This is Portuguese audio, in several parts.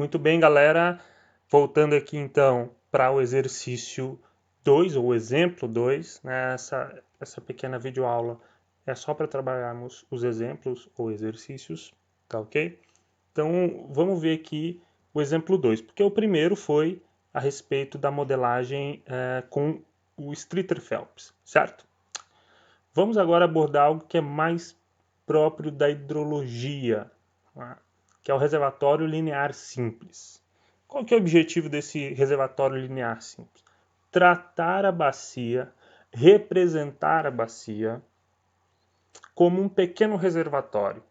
Muito bem, galera. Voltando aqui então para o exercício 2, ou exemplo 2, né? Essa pequena videoaula é só para trabalharmos os exemplos ou exercícios, tá ok? Então, vamos ver aqui o exemplo 2, porque o primeiro foi a respeito da modelagem com o Streeter-Phelps, certo? Vamos agora abordar algo que é mais próprio da hidrologia, né? Que é o reservatório linear simples. Qual que é o objetivo desse reservatório linear simples? Tratar a bacia, representar a bacia como um pequeno reservatório.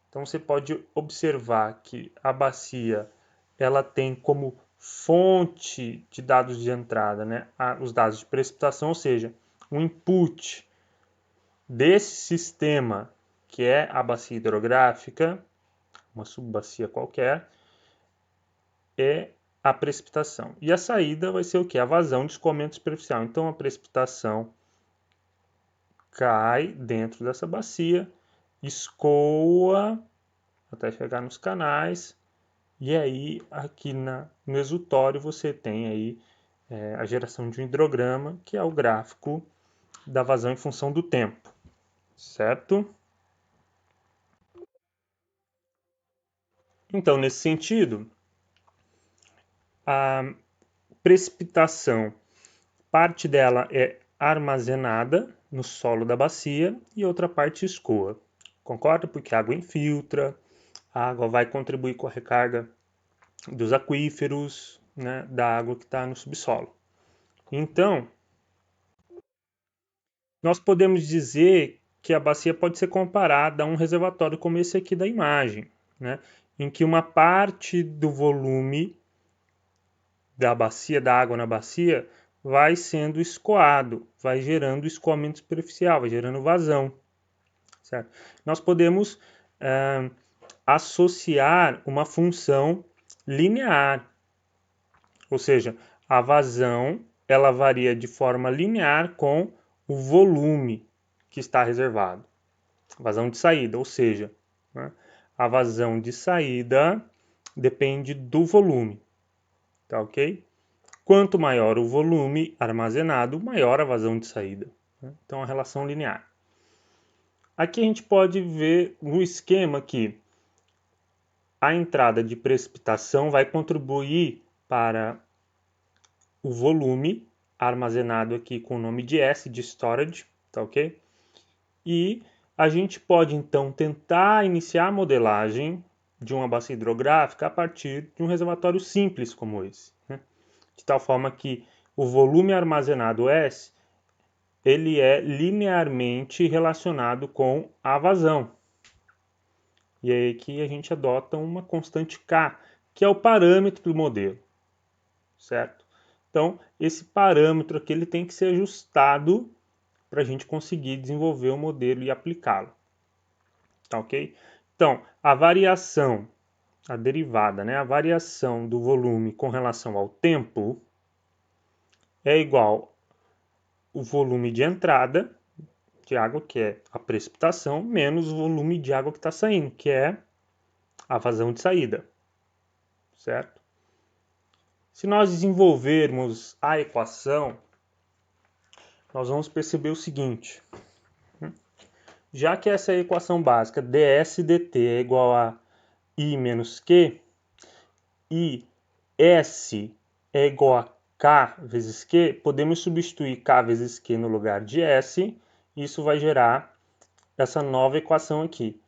Então você pode observar que a bacia ela tem como fonte de dados de entrada, né, os dados de precipitação, ou seja, um input desse sistema que é a bacia hidrográfica, uma subbacia qualquer, é a precipitação. E a saída vai ser o que? A vazão de escoamento superficial. Então a precipitação cai dentro dessa bacia, escoa até chegar nos canais, e aí aqui no exutório você tem aí a geração de um hidrograma, que é o gráfico da vazão em função do tempo, certo? Então, nesse sentido, a precipitação, parte dela é armazenada no solo da bacia e outra parte escoa. Concorda? Porque a água infiltra, a água vai contribuir com a recarga dos aquíferos, né, da água que está no subsolo. Então, nós podemos dizer que a bacia pode ser comparada a um reservatório como esse aqui da imagem, né, em que uma parte do volume da bacia, da água na bacia, vai sendo escoado, vai gerando escoamento superficial, vai gerando vazão. Certo? Nós podemos associar uma função linear, ou seja, a vazão ela varia de forma linear com o volume que está reservado. Vazão de saída, ou seja, né, a vazão de saída depende do volume, tá ok? Quanto maior o volume armazenado, maior a vazão de saída. Então, a relação linear. Aqui a gente pode ver no esquema que a entrada de precipitação vai contribuir para o volume armazenado aqui com o nome de S, de storage, tá ok? E a gente pode então tentar iniciar a modelagem de uma bacia hidrográfica a partir de um reservatório simples como esse, né? De tal forma que o volume armazenado S ele é linearmente relacionado com a vazão. E aí aqui a gente adota uma constante K, que é o parâmetro do modelo, certo? Então, esse parâmetro aqui ele tem que ser ajustado para a gente conseguir desenvolver o modelo e aplicá-lo, tá ok? Então, a variação, a derivada, né, a variação do volume com relação ao tempo é igual o volume de entrada de água, que é a precipitação, menos o volume de água que está saindo, que é a vazão de saída, certo? Se nós desenvolvermos a equação, nós vamos perceber o seguinte. Já que essa é a equação básica, ds dt é igual a I menos Q, e S é igual a K vezes Q, podemos substituir K vezes Q no lugar de S, e isso vai gerar essa nova equação aqui,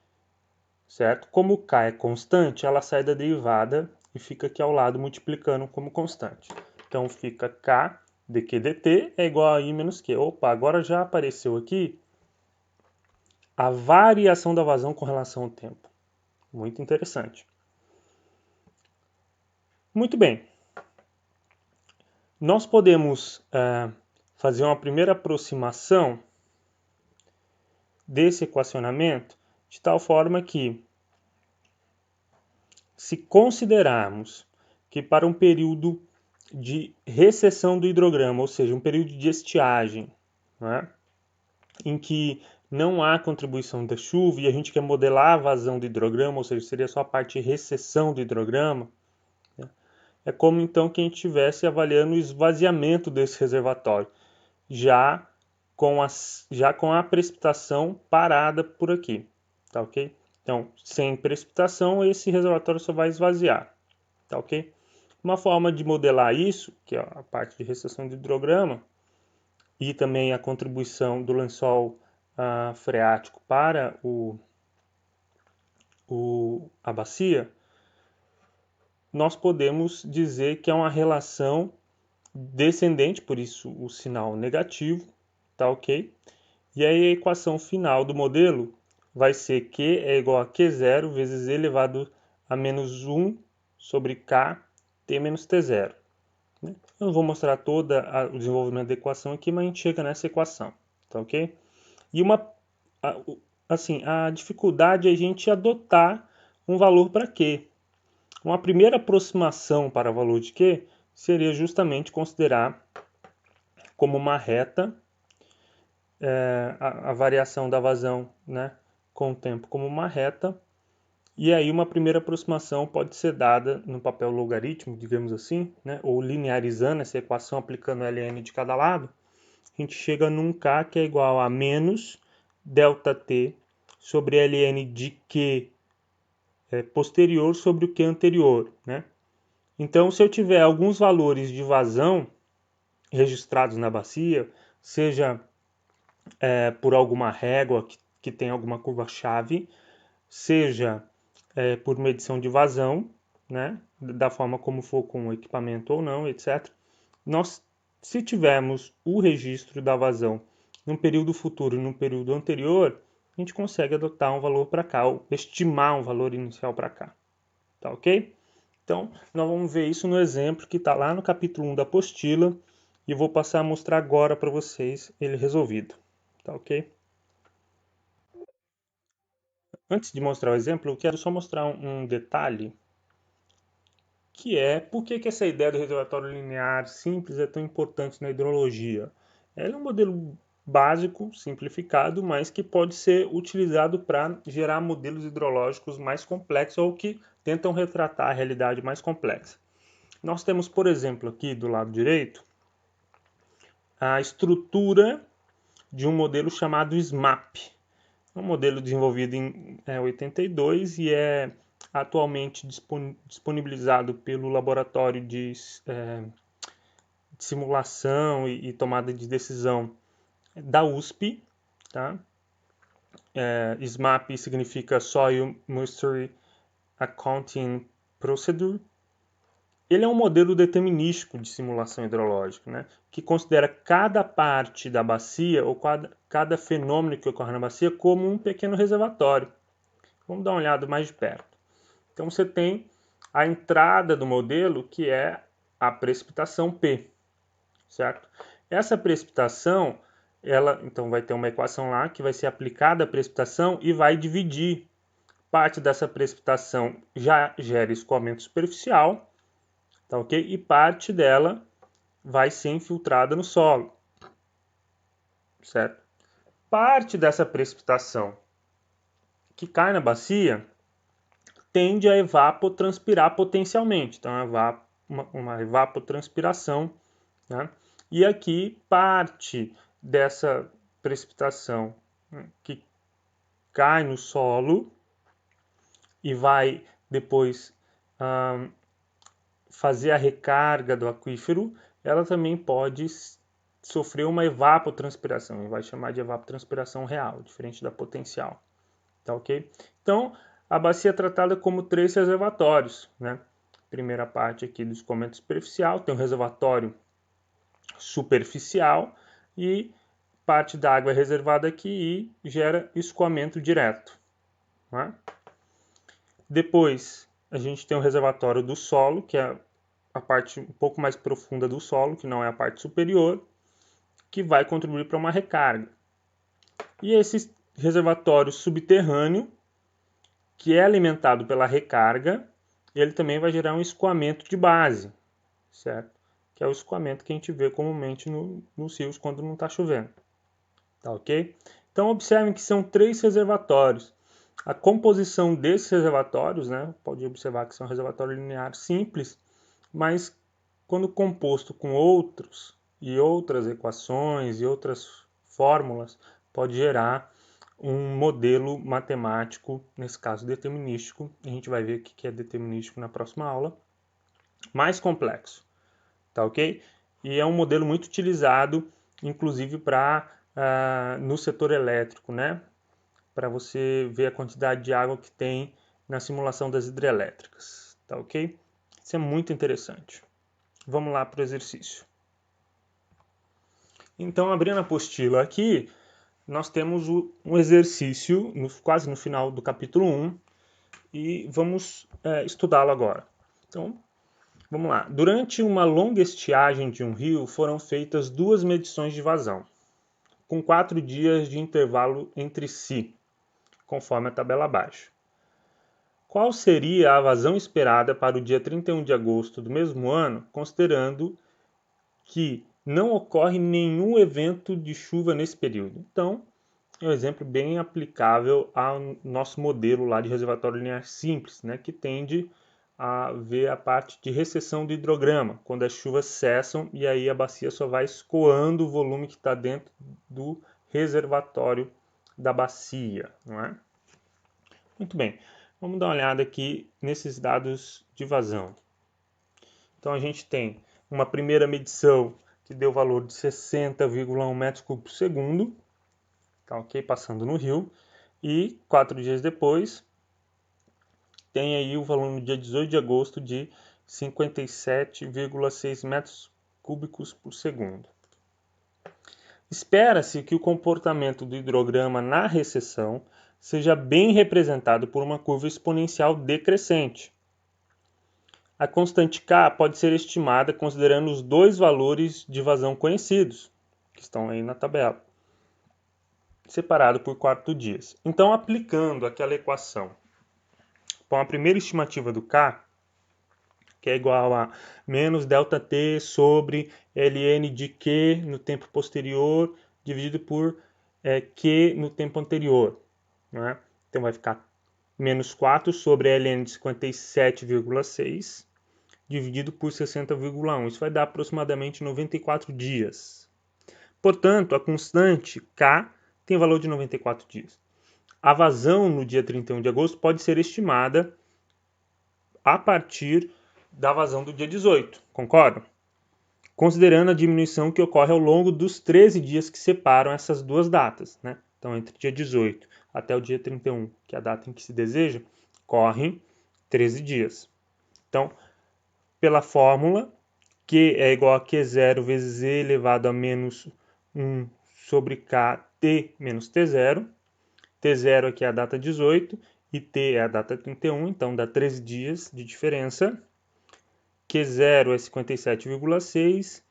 certo? Como K é constante, ela sai da derivada e fica aqui ao lado multiplicando como constante. Então fica K dq dt é igual a I menos Q. Opa, agora já apareceu aqui a variação da vazão com relação ao tempo. Muito interessante. Muito bem. Nós podemos fazer uma primeira aproximação desse equacionamento de tal forma que, se considerarmos que para um período de recessão do hidrograma, ou seja, um período de estiagem, né, em que não há contribuição da chuva e a gente quer modelar a vazão do hidrograma, ou seja, seria só a parte de recessão do hidrograma, é como então que a gente estivesse avaliando o esvaziamento desse reservatório, já com a precipitação parada por aqui, tá ok? Então, sem precipitação, esse reservatório só vai esvaziar, tá ok? Uma forma de modelar isso, que é a parte de restrição de hidrograma, e também a contribuição do lençol freático para a bacia, nós podemos dizer que é uma relação descendente, por isso o sinal negativo, tá ok? E aí a equação final do modelo vai ser Q é igual a Q0 vezes E elevado a menos 1 sobre K T menos T0. Eu não vou mostrar todo o desenvolvimento da equação aqui, mas a gente chega nessa equação, tá ok? E a dificuldade é a gente adotar um valor para Q. Uma primeira aproximação para o valor de Q seria justamente considerar como uma reta a variação da vazão, né, com o tempo como uma reta. E aí uma primeira aproximação pode ser dada no papel logaritmo, digamos assim, né, ou linearizando essa equação, aplicando ln de cada lado. A gente chega num K que é igual a menos ΔT sobre ln de Q posterior sobre o Q anterior, né? Então, se eu tiver alguns valores de vazão registrados na bacia, seja por alguma régua que tem alguma curva-chave, seja por medição de vazão, né, da forma como for com o equipamento ou não, etc. Nós, se tivermos o registro da vazão num período futuro e num período anterior, a gente consegue adotar um valor para cá, ou estimar um valor inicial para cá. Tá ok? Então, nós vamos ver isso no exemplo que está lá no capítulo 1 da apostila e vou passar a mostrar agora para vocês ele resolvido. Tá ok? Antes de mostrar o exemplo, eu quero só mostrar um detalhe, que é por que essa ideia do reservatório linear simples é tão importante na hidrologia. Ela é um modelo básico, simplificado, mas que pode ser utilizado para gerar modelos hidrológicos mais complexos ou que tentam retratar a realidade mais complexa. Nós temos, por exemplo, aqui do lado direito, a estrutura de um modelo chamado SMAP. É um modelo desenvolvido em 82 e é atualmente disponibilizado pelo Laboratório de Simulação e Tomada de Decisão da USP. Tá? SMAP significa Soil Moisture Accounting Procedure. Ele é um modelo determinístico de simulação hidrológica, né, que considera cada parte da bacia ou cada fenômeno que ocorre na bacia como um pequeno reservatório. Vamos dar uma olhada mais de perto. Então você tem a entrada do modelo, que é a precipitação P, certo? Essa precipitação, ela então vai ter uma equação lá que vai ser aplicada à precipitação e vai dividir. Parte dessa precipitação já gera escoamento superficial, tá ok? E parte dela vai ser infiltrada no solo, certo? Parte dessa precipitação que cai na bacia tende a evapotranspirar potencialmente, então uma evapotranspiração, né? E aqui parte dessa precipitação, né, que cai no solo e vai depois fazer a recarga do aquífero, ela também pode sofrer uma evapotranspiração, e vai chamar de evapotranspiração real, diferente da potencial. Tá ok? Então, a bacia é tratada como 3 reservatórios, né? Primeira parte aqui do escoamento superficial, tem um reservatório superficial e parte da água é reservada aqui e gera escoamento direto. Né? Depois, a gente tem o reservatório do solo, que é a parte um pouco mais profunda do solo, que não é a parte superior, que vai contribuir para uma recarga. E esse reservatório subterrâneo, que é alimentado pela recarga, ele também vai gerar um escoamento de base, certo? Que é o escoamento que a gente vê comumente nos rios quando não está chovendo. Tá ok? Então, observem que são 3 reservatórios. A composição desses reservatórios, né, pode observar que são reservatórios lineares simples, mas quando composto com outros e outras equações e outras fórmulas, pode gerar um modelo matemático, nesse caso determinístico, a gente vai ver o que é determinístico na próxima aula, mais complexo, tá ok? E é um modelo muito utilizado, inclusive no setor elétrico, né? Para você ver a quantidade de água que tem na simulação das hidrelétricas, tá ok? Isso é muito interessante. Vamos lá para o exercício. Então, abrindo a apostila aqui, nós temos um exercício quase no final do capítulo 1 e vamos estudá-lo agora. Então, vamos lá. Durante uma longa estiagem de um rio, foram feitas 2 medições de vazão, com 4 dias de intervalo entre si, conforme a tabela abaixo. Qual seria a vazão esperada para o dia 31 de agosto do mesmo ano, considerando que não ocorre nenhum evento de chuva nesse período? Então, é um exemplo bem aplicável ao nosso modelo lá de reservatório linear simples, né, que tende a ver a parte de recessão do hidrograma, quando as chuvas cessam e aí a bacia só vai escoando o volume que está dentro do reservatório da bacia, não é? Muito bem, vamos dar uma olhada aqui nesses dados de vazão. Então a gente tem uma primeira medição que deu valor de 60,1 metros cúbicos por segundo, tá ok? Passando no rio. E 4 dias depois, tem aí o valor no dia 18 de agosto de 57,6 metros cúbicos por segundo. Espera-se que o comportamento do hidrograma na recessão seja bem representado por uma curva exponencial decrescente. A constante K pode ser estimada considerando os 2 valores de vazão conhecidos, que estão aí na tabela, separado por 4 dias. Então, aplicando aquela equação com a primeira estimativa do K, que é igual a menos ΔT sobre ln de Q no tempo posterior, dividido por Q no tempo anterior. Né? Então vai ficar menos 4 sobre ln de 57,6, dividido por 60,1. Isso vai dar aproximadamente 94 dias. Portanto, a constante K tem valor de 94 dias. A vazão no dia 31 de agosto pode ser estimada a partir da vazão do dia 18, concordam? Considerando a diminuição que ocorre ao longo dos 13 dias que separam essas duas datas, né? Então, entre o dia 18 até o dia 31, que é a data em que se deseja, correm 13 dias. Então, pela fórmula, Q é igual a Q0 vezes E elevado a menos 1 sobre KT menos T0. T0 aqui é a data 18 e T é a data 31, então dá 13 dias de diferença. Q0 é 57,6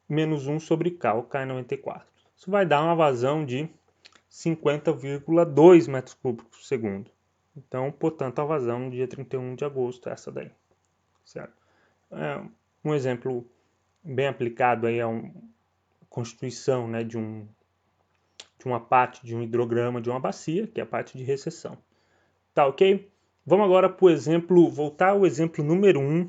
menos 1 sobre K, o K é 94. Isso vai dar uma vazão de 50,2 metros cúbicos por segundo. Então, portanto, a vazão no dia 31 de agosto é essa daí. Certo? É um exemplo bem aplicado aí a uma constituição, né, de uma parte de um hidrograma de uma bacia, que é a parte de recessão. Tá ok? Vamos agora para o exemplo, voltar ao exemplo número 1,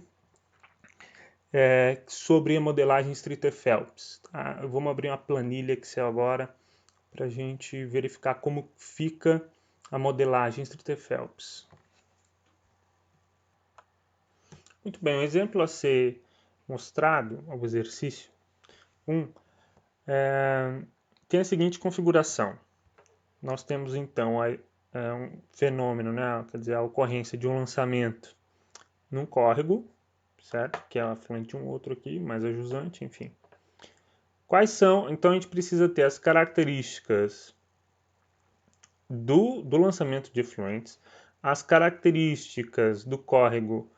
sobre a modelagem Streeter-Phelps. Tá? Vamos abrir uma planilha Excel agora para a gente verificar como fica a modelagem Streeter-Phelps. Muito bem, o exemplo a ser mostrado, o exercício 1, tem a seguinte configuração. Nós temos então um fenômeno, né? Quer dizer, a ocorrência de um lançamento num córrego, certo? Que é a afluente de um outro aqui, mais a jusante, enfim. Quais são? Então a gente precisa ter as características do lançamento de efluentes, as características do córrego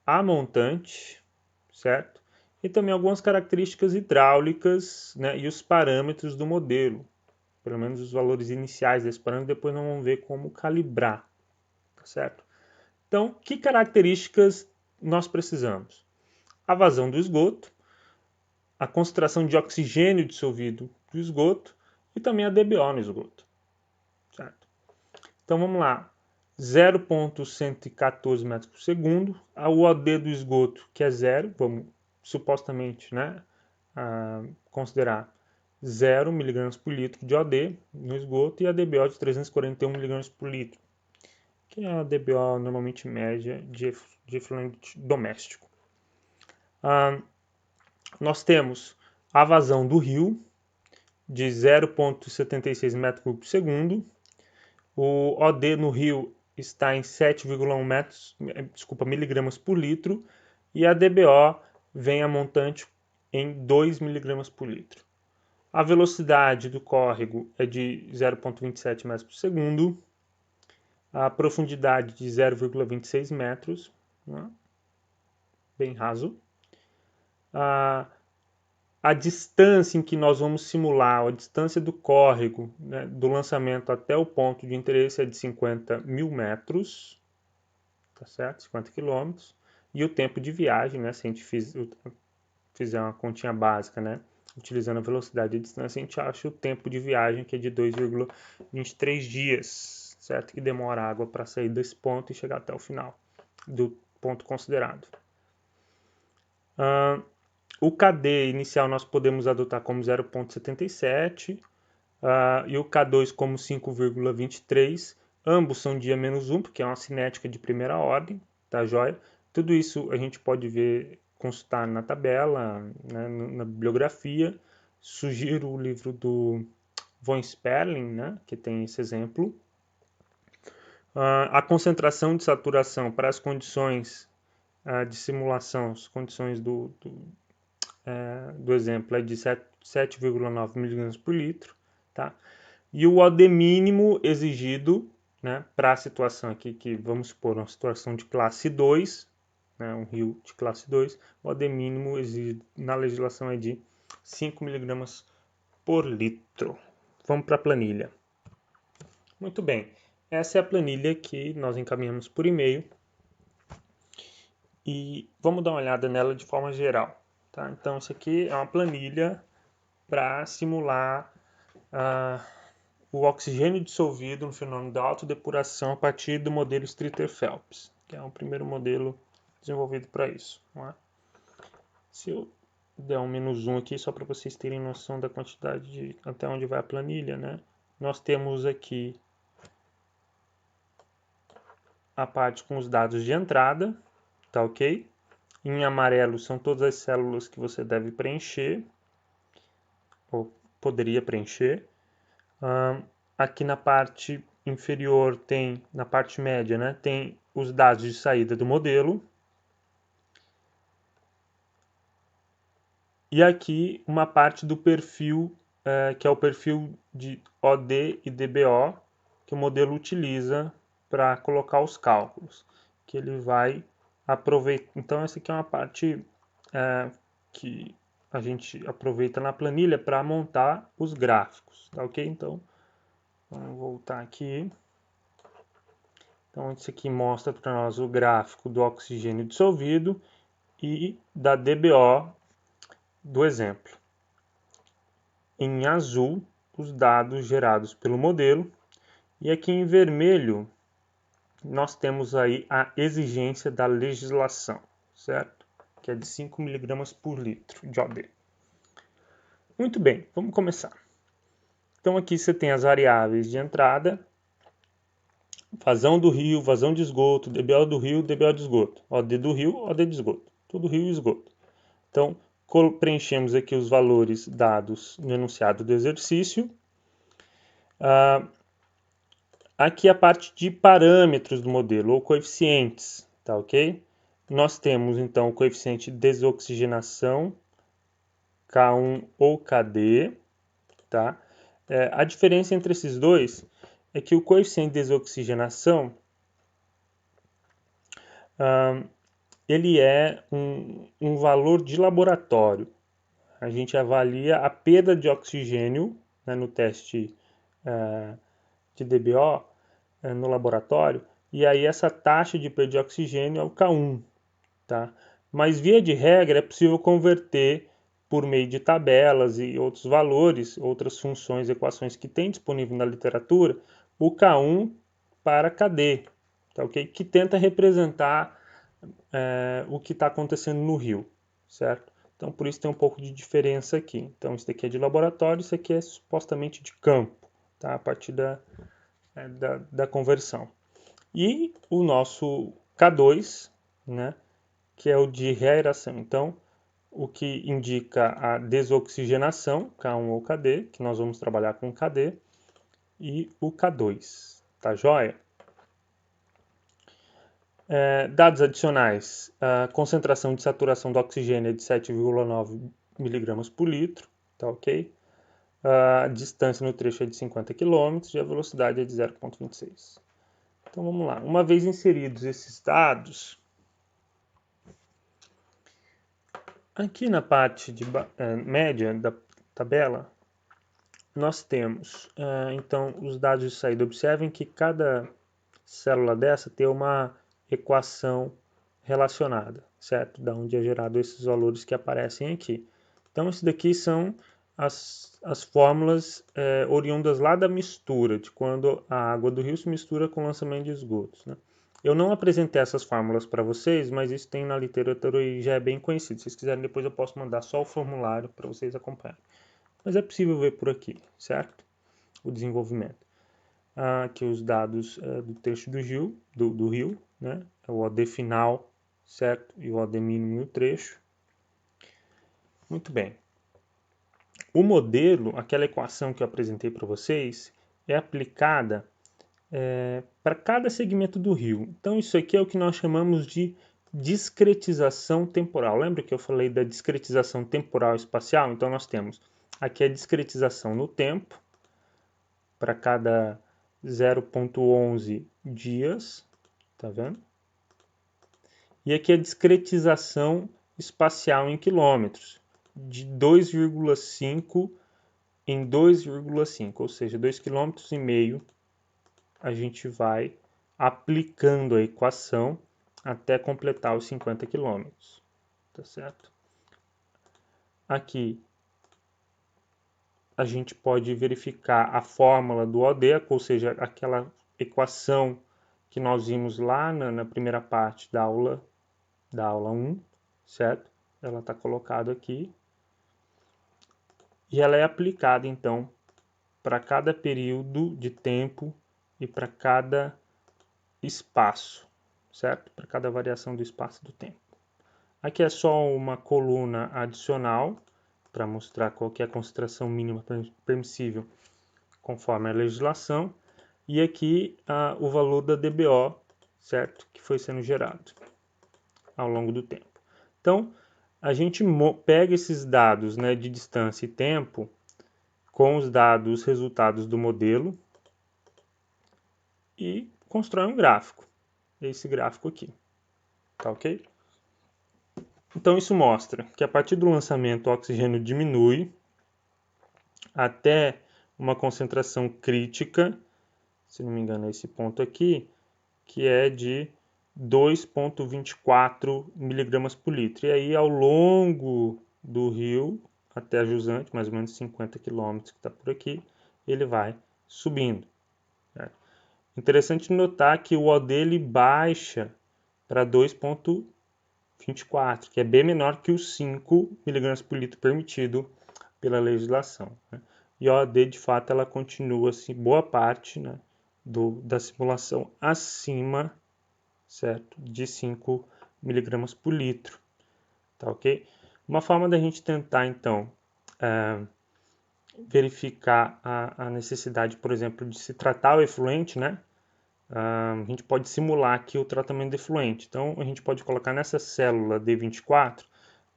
a montante, certo? E também algumas características hidráulicas, né, e os parâmetros do modelo, pelo menos os valores iniciais desse parâmetro, depois nós vamos ver como calibrar, tá certo? Então, que características nós precisamos? A vazão do esgoto, a concentração de oxigênio dissolvido do esgoto e também a DBO no esgoto, certo? Então vamos lá. 0,114 metros por segundo. O OD do esgoto, que é zero, vamos supostamente, né, considerar 0 mg por litro de OD no esgoto, e a DBO de 341 mg por litro, que é a DBO normalmente média de efluente doméstico. Nós temos a vazão do rio de 0,76 metros por segundo. O OD no rio está em 7,1 miligramas por litro, e a DBO vem a montante em 2 miligramas por litro. A velocidade do córrego é de 0,27 metros por segundo, a profundidade de 0,26 metros, né? Bem raso. A distância em que nós vamos simular, a distância do córrego, né, do lançamento até o ponto de interesse é de 50.000 metros, tá certo? 50 quilômetros. E o tempo de viagem, né, se a gente fizer uma continha básica, né, utilizando a velocidade e a distância, a gente acha o tempo de viagem, que é de 2,23 dias, certo? Que demora a água para sair desse ponto e chegar até o final do ponto considerado. O KD inicial nós podemos adotar como 0,77 e o K2 como 5,23. Ambos são dia menos 1, porque é uma cinética de primeira ordem, tá joia? Tudo isso a gente pode ver, consultar na tabela, né, na bibliografia. Sugiro o livro do von Sperling, né, que tem esse exemplo. A concentração de saturação para as condições de simulação, as condições do exemplo é de 7,9 mg por litro, tá? E o OD mínimo exigido, né, para a situação aqui, que vamos supor uma situação de classe 2, né, um rio de classe 2, o OD mínimo exigido na legislação é de 5 mg por litro. Vamos para a planilha. Muito bem, essa é a planilha que nós encaminhamos por e-mail e vamos dar uma olhada nela de forma geral. Tá? Então, isso aqui é uma planilha para simular o oxigênio dissolvido no fenômeno da autodepuração a partir do modelo Streeter-Phelps, que é o primeiro modelo desenvolvido para isso. Não é? Se eu der um -1 aqui, só para vocês terem noção da quantidade de até onde vai a planilha, né? Nós temos aqui a parte com os dados de entrada, tá ok? Em amarelo são todas as células que você deve preencher, ou poderia preencher. Aqui na parte inferior tem, na parte média, né, tem os dados de saída do modelo. E aqui uma parte do perfil, que é o perfil de OD e DBO, que o modelo utiliza para colocar os cálculos, que ele vai aproveitar. Então essa aqui é uma parte que a gente aproveita na planilha para montar os gráficos, tá ok? Então, vamos voltar aqui. Então, isso aqui mostra para nós o gráfico do oxigênio dissolvido e da DBO do exemplo. Em azul, os dados gerados pelo modelo, e aqui em vermelho, nós temos aí a exigência da legislação, certo? Que é de 5 mg por litro de OD. Muito bem, vamos começar. Então aqui você tem as variáveis de entrada, vazão do rio, vazão de esgoto, DBO do rio, DBO de esgoto, OD do rio, OD de esgoto, tudo rio e esgoto. Então, preenchemos aqui os valores dados no enunciado do exercício. Aqui a parte de parâmetros do modelo, ou coeficientes, tá ok? Nós temos, então, o coeficiente de desoxigenação, K1 ou KD, tá? A diferença entre esses dois é que o coeficiente de desoxigenação ele é um valor de laboratório. A gente avalia a perda de oxigênio, né, no teste de DBO no laboratório, e aí essa taxa de perda de oxigênio é o K1. Tá? Mas, via de regra, é possível converter por meio de tabelas e outros valores, outras funções, equações que tem disponível na literatura, o K1 para KD. tá ok? Que tenta representar o que está acontecendo no rio, certo? Então, por isso tem um pouco de diferença aqui. Então, isso daqui é de laboratório, isso aqui é supostamente de campo, tá? A partir da conversão. E o nosso K2, né, que é o de reaeração. Então, o que indica a desoxigenação, K1 ou KD, que nós vamos trabalhar com KD, e o K2, tá joia? Dados adicionais, a concentração de saturação do oxigênio é de 7,9 mg por litro, tá ok? A distância no trecho é de 50 km e a velocidade é de 0,26. Então vamos lá. Uma vez inseridos esses dados, aqui na parte de média da tabela, nós temos então os dados de saída. Observem que cada célula dessa tem uma equação relacionada, certo? Da onde é gerado esses valores que aparecem aqui. Então, isso daqui são as fórmulas oriundas lá da mistura, de quando a água do rio se mistura com o lançamento de esgotos, né? Eu não apresentei essas fórmulas para vocês, mas isso tem na literatura e já é bem conhecido. Se vocês quiserem, depois eu posso mandar só o formulário para vocês acompanharem. Mas é possível ver por aqui, certo? O desenvolvimento. Aqui os dados do trecho do rio, né? O OD final, certo? E o OD mínimo no trecho. Muito bem. O modelo, aquela equação que eu apresentei para vocês, é aplicada para cada segmento do rio. Então, isso aqui é o que nós chamamos de discretização temporal. Lembra que eu falei da discretização temporal espacial? Então, nós temos aqui a discretização no tempo, para cada 0,11 dias, tá vendo? E aqui a discretização espacial em quilômetros, de 2,5 em 2,5, ou seja, 2,5 km a gente vai aplicando a equação até completar os 50 km, tá certo? Aqui a gente pode verificar a fórmula do OD, ou seja, aquela equação que nós vimos lá na primeira parte da aula 1, certo? Ela está colocada aqui. E ela é aplicada, então, para cada período de tempo e para cada espaço, certo? Para cada variação do espaço do tempo. Aqui é só uma coluna adicional para mostrar qual que é a concentração mínima permissível conforme a legislação. E aqui o valor da DBO, certo? Que foi sendo gerado ao longo do tempo. Então, a gente pega esses dados, né, de distância e tempo com os dados resultados do modelo e constrói um gráfico. Esse gráfico aqui. Tá ok? Então, isso mostra que a partir do lançamento o oxigênio diminui até uma concentração crítica, se não me engano é esse ponto aqui, que é de 2,24 mg por litro. E aí, ao longo do rio, até a jusante, mais ou menos 50 km que está por aqui, ele vai subindo. Né? Interessante notar que o OD ele baixa para 2,24, que é bem menor que os 5 mg por litro permitido pela legislação. Né? E a OD, de fato, ela continua, assim, boa parte, né, da simulação acima, certo, de 5 mg por litro. Tá ok? Uma forma da gente tentar, então, verificar a necessidade, por exemplo, de se tratar o efluente, né? A gente pode simular aqui o tratamento de efluente. Então, a gente pode colocar nessa célula D24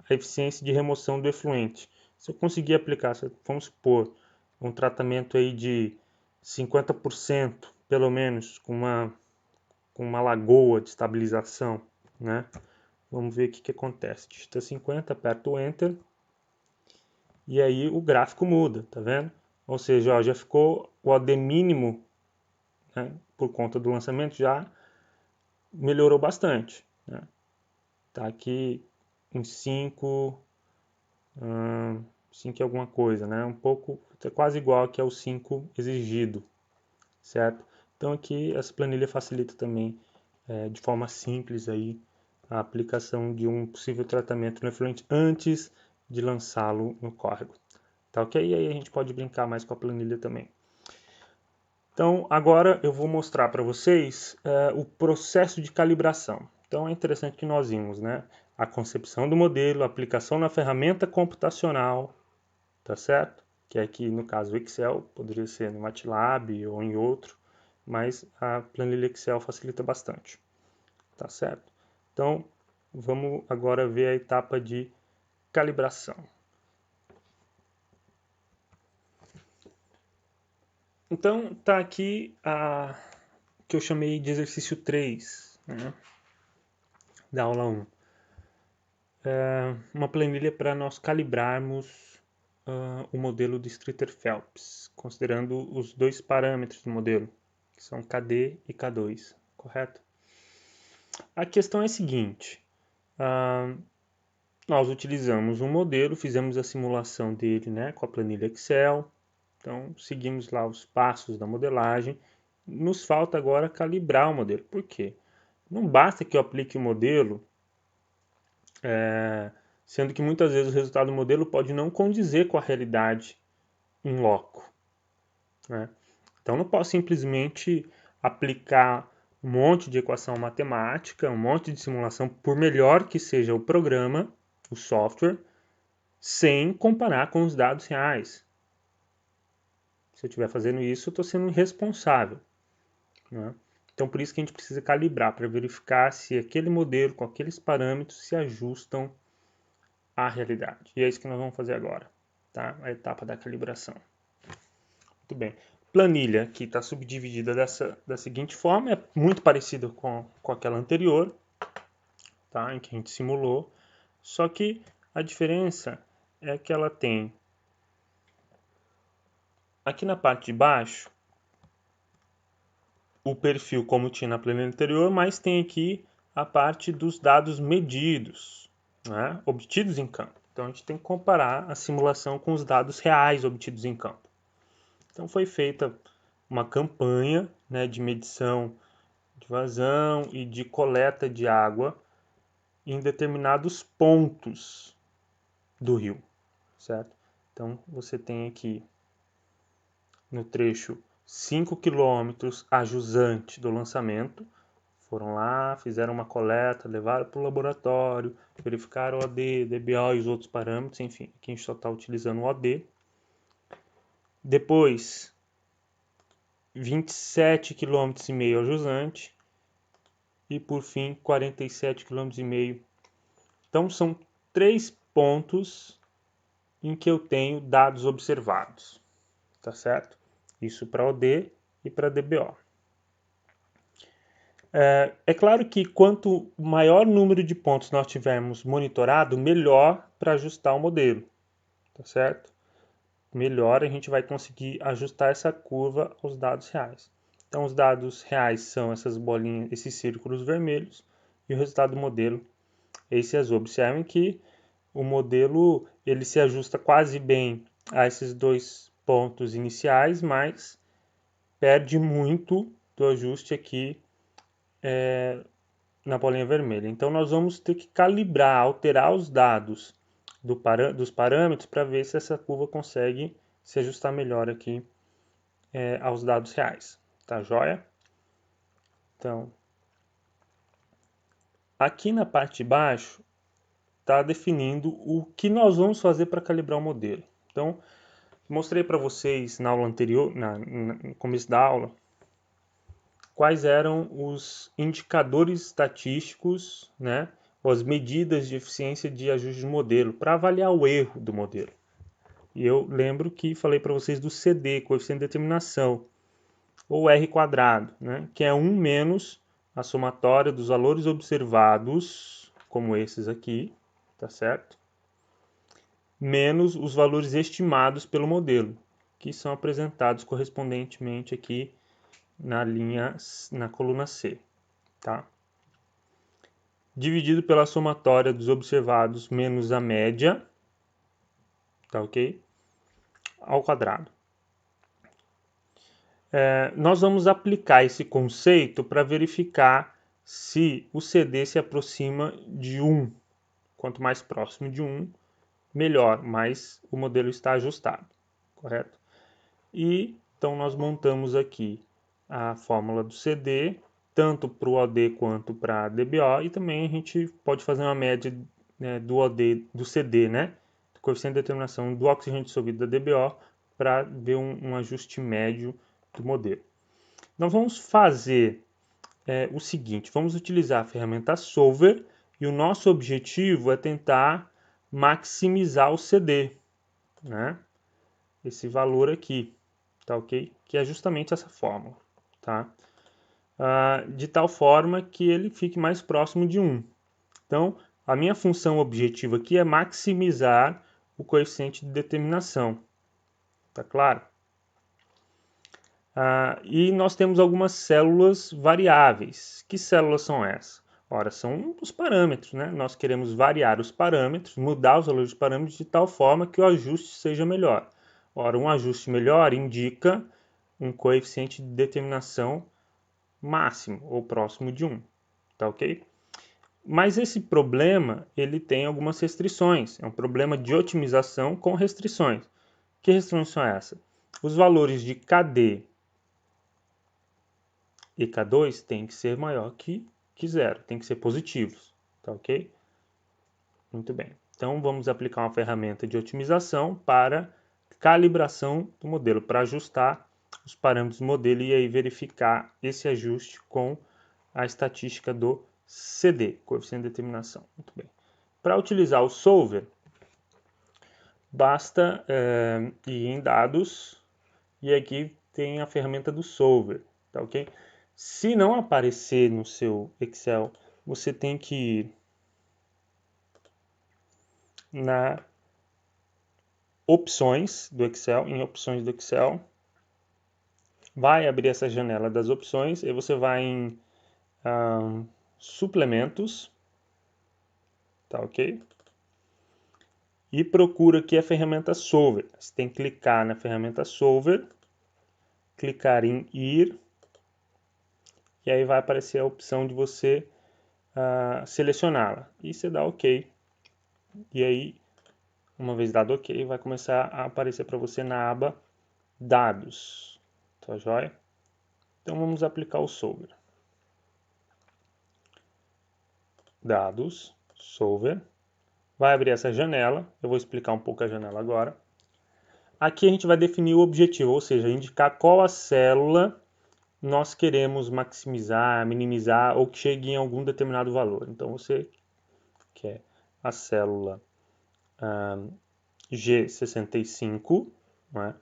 a eficiência de remoção do efluente. Se eu conseguir aplicar, vamos supor, um tratamento aí de 50%, pelo menos, com uma lagoa de estabilização, né? Vamos ver o que acontece. Digita 50, aperta o Enter. E aí o gráfico muda, tá vendo? Ou seja, ó, já ficou o OD mínimo, né, por conta do lançamento, já melhorou bastante. Né? Tá aqui em 5, 5 alguma coisa, né? Um pouco, é quase igual aqui ao 5 exigido, certo? Então aqui essa planilha facilita também de forma simples aí a aplicação de um possível tratamento no efluente antes de lançá-lo no córrego. Tá ok? E aí a gente pode brincar mais com a planilha também. Então, agora eu vou mostrar para vocês o processo de calibração. Então, é interessante que nós vimos, né? A concepção do modelo, a aplicação na ferramenta computacional, tá certo? Que é aqui, no caso, o Excel, poderia ser no MATLAB ou em outro, mas a planilha Excel facilita bastante, tá certo? Então, vamos agora ver a etapa de calibração. Então, tá aqui a que eu chamei de exercício 3, né, da aula 1. Uma planilha para nós calibrarmos o modelo de Streeter-Phelps, considerando os dois parâmetros do modelo, que são KD e K2, correto? A questão é a seguinte, nós utilizamos um modelo, fizemos a simulação dele, né, com a planilha Excel, então seguimos lá os passos da modelagem, nos falta agora calibrar o modelo. Por quê? Não basta que eu aplique o modelo, sendo que muitas vezes o resultado do modelo pode não condizer com a realidade em loco, né? Então não posso simplesmente aplicar um monte de equação matemática, um monte de simulação, por melhor que seja o programa, o software, sem comparar com os dados reais. Se eu estiver fazendo isso, eu estou sendo irresponsável, né? Então, por isso que a gente precisa calibrar, para verificar se aquele modelo, com aqueles parâmetros, se ajustam à realidade. E é isso que nós vamos fazer agora, tá? A etapa da calibração. Muito bem. Planilha aqui está subdividida da seguinte forma, é muito parecida com aquela anterior, tá? Em que a gente simulou, só que a diferença é que ela tem aqui na parte de baixo o perfil como tinha na planilha anterior, mas tem aqui a parte dos dados medidos, né, obtidos em campo. Então a gente tem que comparar a simulação com os dados reais obtidos em campo. Então foi feita uma campanha, né, de medição de vazão e de coleta de água em determinados pontos do rio, certo? Então você tem aqui no trecho 5 km a jusante do lançamento, foram lá, fizeram uma coleta, levaram para o laboratório, verificaram o OD, DBO e os outros parâmetros, enfim, aqui a gente só está utilizando o OD. Depois, 27,5 km a jusante e por fim 47,5 km. Então são 3 pontos em que eu tenho dados observados, tá certo? Isso para OD e para DBO. É claro que quanto maior número de pontos nós tivermos monitorado, melhor para ajustar o modelo, tá certo? Melhor a gente vai conseguir ajustar essa curva aos dados reais. Então os dados reais são essas bolinhas, esses círculos vermelhos, e o resultado do modelo é esse azul. Observem que o modelo ele se ajusta quase bem a esses dois pontos iniciais, mas perde muito do ajuste aqui na bolinha vermelha. Então nós vamos ter que calibrar, alterar os dados dos parâmetros para ver se essa curva consegue se ajustar melhor aqui aos dados reais. Tá joia? Então, aqui na parte de baixo está definindo o que nós vamos fazer para calibrar o modelo. Então, mostrei para vocês na aula anterior, no começo da aula, quais eram os indicadores estatísticos, né, ou as medidas de eficiência de ajuste de modelo, para avaliar o erro do modelo. E eu lembro que falei para vocês do CD, coeficiente de determinação, ou R², né, que é 1 menos a somatória dos valores observados, como esses aqui, tá certo? Menos os valores estimados pelo modelo, que são apresentados correspondentemente aqui na coluna C, tá? Dividido pela somatória dos observados menos a média, tá ok? Ao quadrado. Nós vamos aplicar esse conceito para verificar se o CD se aproxima de 1. Quanto mais próximo de 1, melhor, mais o modelo está ajustado, correto? E então nós montamos aqui a fórmula do CD, tanto para o OD quanto para a DBO, e também a gente pode fazer uma média, né, do OD, do CD, né? Do coeficiente de determinação do oxigênio dissolvido da DBO, para ver um ajuste médio do modelo. Nós vamos fazer o seguinte, vamos utilizar a ferramenta Solver, e o nosso objetivo é tentar maximizar o CD, né? Esse valor aqui, tá ok? Que é justamente essa fórmula, tá? De tal forma que ele fique mais próximo de 1. Então, a minha função objetiva aqui é maximizar o coeficiente de determinação, tá claro? E nós temos algumas células variáveis. Que células são essas? Ora, são os parâmetros, né? Nós queremos variar os parâmetros, mudar os valores dos parâmetros de tal forma que o ajuste seja melhor. Ora, um ajuste melhor indica um coeficiente de determinação máximo ou próximo de 1, tá ok? Mas esse problema, ele tem algumas restrições. É um problema de otimização com restrições. Que restrições são essas? Os valores de KD e K2 tem que ser maior que 0, tem que ser positivos, tá ok? Muito bem. Então, vamos aplicar uma ferramenta de otimização para calibração do modelo, para ajustar os parâmetros do modelo e aí verificar esse ajuste com a estatística do CD, coeficiente de determinação. Muito bem. Para utilizar o Solver, basta ir em dados e aqui tem a ferramenta do Solver, tá ok? Se não aparecer no seu Excel, você tem que ir na opções do Excel, em opções do Excel, vai abrir essa janela das opções e você vai em suplementos, tá ok? E procura aqui a ferramenta Solver. Você tem que clicar na ferramenta Solver, clicar em ir, e aí vai aparecer a opção de você selecioná-la. E você dá OK. E aí, uma vez dado OK, vai começar a aparecer para você na aba Dados. Tá joia? Então vamos aplicar o Solver. Dados, Solver. Vai abrir essa janela. Eu vou explicar um pouco a janela agora. Aqui a gente vai definir o objetivo, ou seja, indicar qual a célula nós queremos maximizar, minimizar ou que chegue em algum determinado valor. Então você quer a célula G65, né,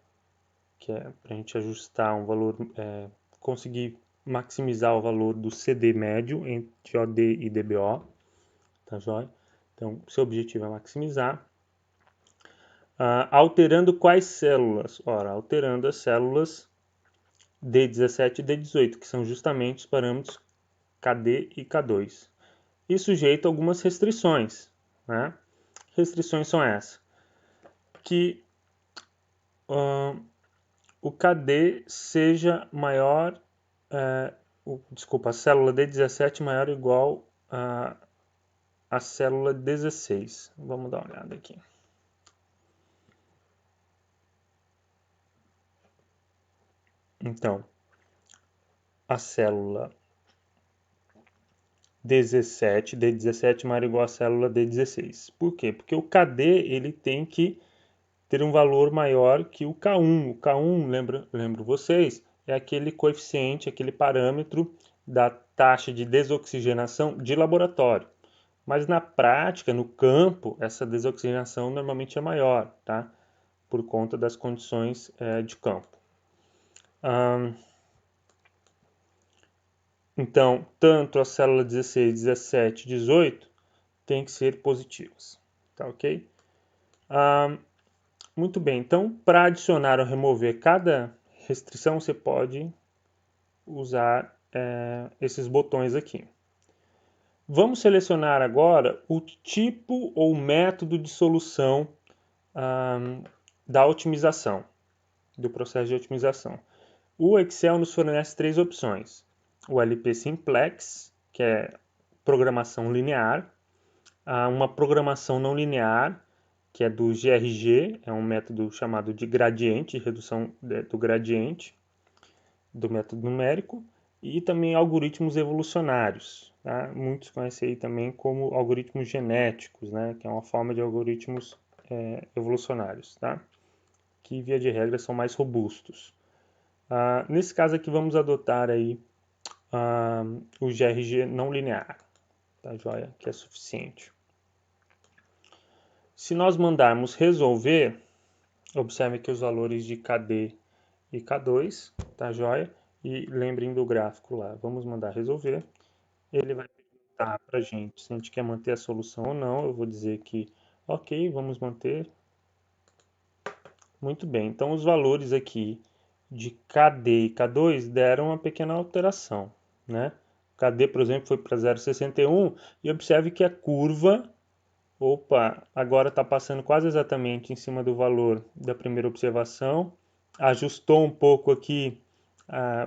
que é para a gente ajustar um valor, conseguir maximizar o valor do CD médio entre OD e DBO, tá joia? Então, seu objetivo é maximizar. Alterando quais células? Ora, alterando as células D17 e D18, que são justamente os parâmetros KD e K2. E sujeito a algumas restrições, né? Restrições são essas. Que o KD seja maior, a célula D17 maior ou igual a célula 16. Vamos dar uma olhada aqui. Então, a célula D17 maior ou igual a célula D16. Por quê? Porque o KD ele tem que ter um valor maior que o K1. O K1, lembro vocês, é aquele coeficiente, aquele parâmetro da taxa de desoxigenação de laboratório. Mas na prática, no campo, essa desoxigenação normalmente é maior, tá? Por conta das condições de campo. Então, tanto a célula 16, 17, 18 tem que ser positivas, tá ok? Muito bem, então para adicionar ou remover cada restrição, você pode usar esses botões aqui. Vamos selecionar agora o tipo ou método de solução da otimização, do processo de otimização. O Excel nos fornece três opções. O LP Simplex, que é programação linear, uma programação não linear, que é do GRG, é um método chamado de gradiente, redução do gradiente, do método numérico, e também algoritmos evolucionários. Tá? Muitos conhecem aí também como algoritmos genéticos, né? Que é uma forma de algoritmos evolucionários, tá? Que via de regra são mais robustos. Nesse caso aqui vamos adotar aí o GRG não linear, tá joia? Que é suficiente. Se nós mandarmos resolver, observe que os valores de KD e K2, tá joia? E lembrem do gráfico lá. Vamos mandar resolver. Ele vai perguntar para a gente se a gente quer manter a solução ou não. Eu vou dizer que ok, vamos manter. Muito bem, então os valores aqui de KD e K2 deram uma pequena alteração, né? KD, por exemplo, foi para 0,61 e observe que a curva, agora está passando quase exatamente em cima do valor da primeira observação, ajustou um pouco aqui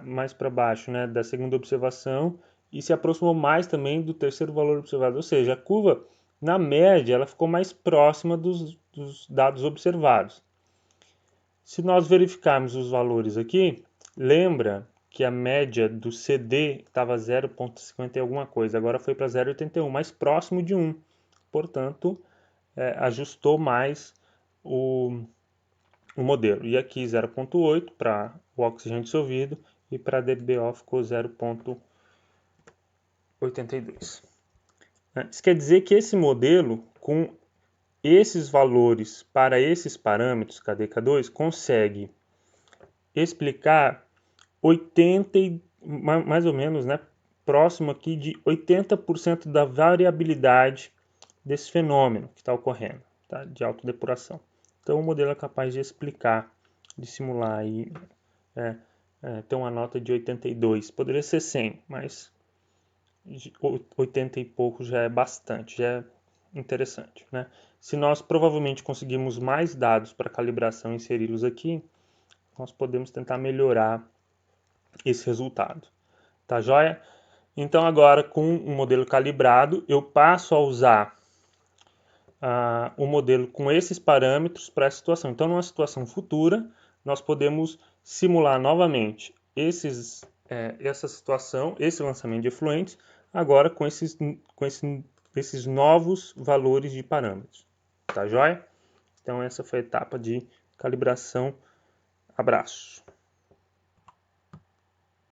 mais para baixo, né, da segunda observação e se aproximou mais também do terceiro valor observado, ou seja, a curva, na média, ela ficou mais próxima dos dados observados. Se nós verificarmos os valores aqui, lembra que a média do CD estava 0,50 e alguma coisa, agora foi para 0,81, mais próximo de 1. Portanto, ajustou mais o modelo. E aqui 0,8 para o oxigênio dissolvido e para a DBO ficou 0,82. Isso quer dizer que esse modelo, com esses valores para esses parâmetros, KD e K2, consegue explicar 80, mais ou menos, né, próximo aqui de 80% da variabilidade desse fenômeno que está ocorrendo, tá, de autodepuração. Então o modelo é capaz de explicar, de simular aí, ter uma nota de 82. Poderia ser 100, mas 80 e pouco já é bastante, já é interessante, né? Se nós provavelmente conseguirmos mais dados para calibração e inseri-los aqui, nós podemos tentar melhorar esse resultado. Tá joia? Então agora com um modelo calibrado, eu passo a usar o modelo com esses parâmetros para essa situação. Então numa situação futura, nós podemos simular novamente essa situação, esse lançamento de efluentes, agora com esses novos valores de parâmetros. Tá joia? Então essa foi a etapa de calibração. Abraço.